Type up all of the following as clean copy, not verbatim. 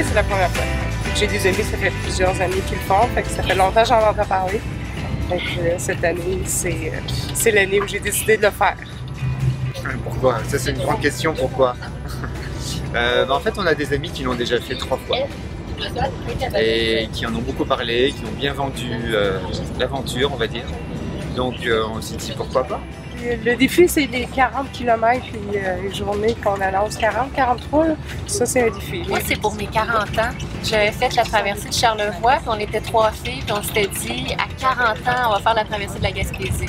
mais c'est la première fois. J'ai des amis, ça fait plusieurs années qu'ils le font, fait que ça fait longtemps que j'en entends parler. Donc cette année, c'est l'année où j'ai décidé de le faire. Pourquoi? Ça c'est une grande question, pourquoi? En fait, on a des amis qui l'ont déjà fait 3 fois et qui en ont beaucoup parlé, qui ont bien vendu l'aventure, on va dire. Donc on s'est dit pourquoi pas. Le défi, c'est les 40 km les journées qu'on annonce, 40, 43. Ça, c'est un défi. Moi, c'est pour mes 40 ans. J'avais fait la traversée de Charlevoix, puis on était 3 filles, puis on s'était dit, à 40 ans, on va faire la traversée de la Gaspésie.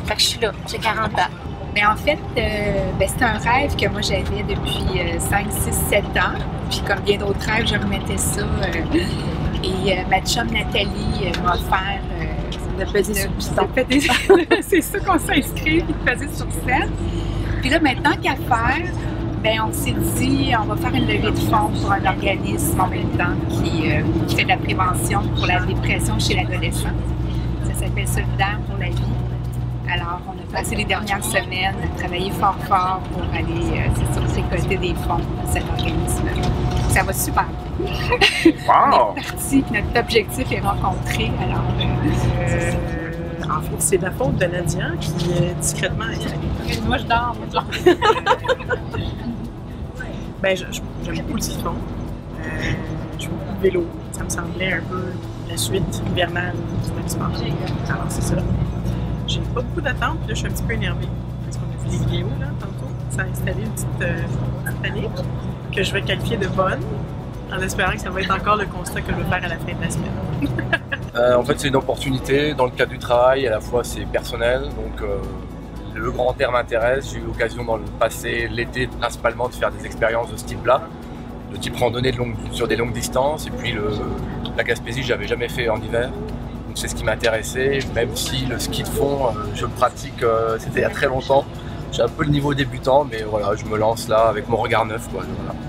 Fait que je suis là, j'ai 40 ans. Mais en fait, c'est un rêve que moi j'avais depuis 5, 6, 7 ans. Puis comme bien d'autres rêves, je remettais ça. Et ma chum Nathalie m'a offert de peser sur le c'est ça qu'on s'inscrit, puis de peser sur scène. Puis là, maintenant qu'à faire, ben on s'est dit, on va faire une levée de fonds pour un organisme en même temps qui fait de la prévention pour la dépression chez l'adolescent. Ça s'appelle Solidaire pour la vie. Alors, on a passé les dernières semaines à travailler fort pour aller, récolter des fonds pour cet organisme-là. Ça va super bien. Wow! On est parti, notre objectif est rencontré. Alors, en fait, c'est la faute de Nadia qui discrètement est... Moi, je dors. Ben, j'aime beaucoup le ski de fond. Je fais beaucoup de vélo. Ça me semblait un peu la suite hivernale du sport. Alors, c'est ça. J'ai pas beaucoup d'attentes, là, je suis un petit peu énervée. Parce qu'on a vu les vidéos, là, tantôt. Ça a installé une petite panique que je vais qualifier de bonne, en espérant que ça va être encore le constat que je vais faire à la fin de la semaine. En fait, c'est une opportunité dans le cadre du travail, à la fois c'est personnel, donc le grand air m'intéresse. J'ai eu l'occasion dans le passé, l'été principalement, de faire des expériences de ce type-là, de type randonnée sur des longues distances, et puis la Gaspésie, je n'avais jamais fait en hiver. Donc c'est ce qui m'intéressait, même si le ski de fond, je le pratique, c'était il y a très longtemps. J'ai un peu le niveau débutant, mais voilà, je me lance là avec mon regard neuf, quoi. Voilà.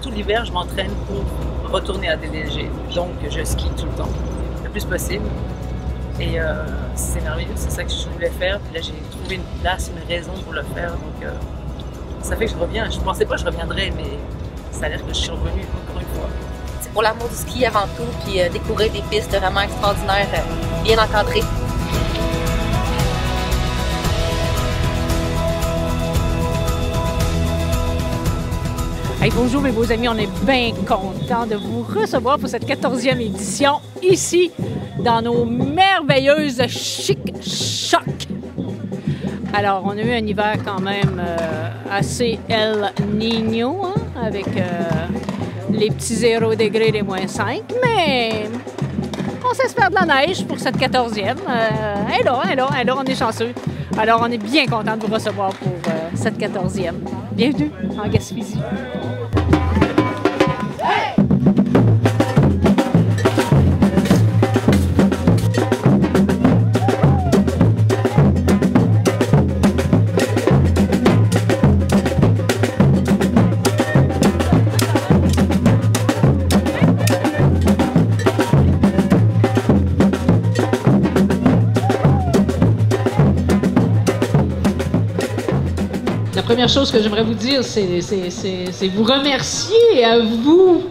Tout l'hiver, je m'entraîne pour retourner à déneiger. Donc je skie tout le temps, le plus possible. Et c'est merveilleux, c'est ça que je voulais faire. Puis là, j'ai trouvé une place, une raison pour le faire. Donc ça fait que je reviens. Je ne pensais pas que je reviendrais, mais ça a l'air que je suis revenue encore une fois. C'est pour l'amour du ski avant tout, puis découvrir des pistes vraiment extraordinaires, bien encadrées. Hey, bonjour mes beaux amis, on est bien contents de vous recevoir pour cette 14e édition ici dans nos merveilleuses Chic Chocs. Alors, on a eu un hiver quand même assez El Niño, hein, avec les petits 0 degrés, les -5, mais on s'espère de la neige pour cette 14e. Elle est là, on est chanceux. Alors, on est bien content de vous recevoir pour cette 14e. Bienvenue en Gaspésie. La première chose que j'aimerais vous dire, c'est vous remercier à vous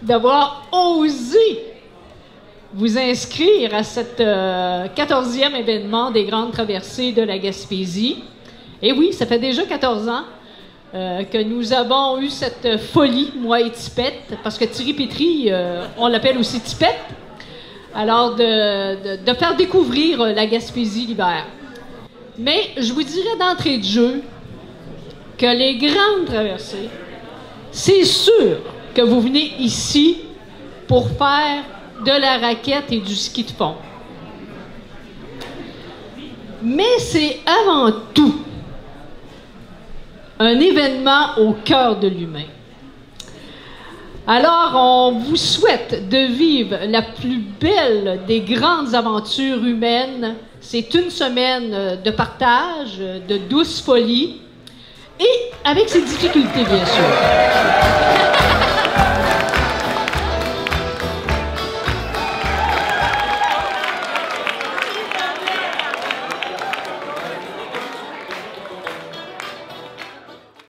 d'avoir osé vous inscrire à cette 14e événement des grandes traversées de la Gaspésie. Et oui, ça fait déjà 14 ans que nous avons eu cette folie, moi et Tipette, parce que Thierry Pétry, on l'appelle aussi Tipette, alors de faire découvrir la Gaspésie l'hiver. Mais je vous dirais d'entrée de jeu que les grandes traversées, c'est sûr que vous venez ici pour faire de la raquette et du ski de fond. Mais c'est avant tout un événement au cœur de l'humain. Alors, on vous souhaite de vivre la plus belle des grandes aventures humaines. C'est une semaine de partage, de douce folie, et avec ses difficultés, bien sûr.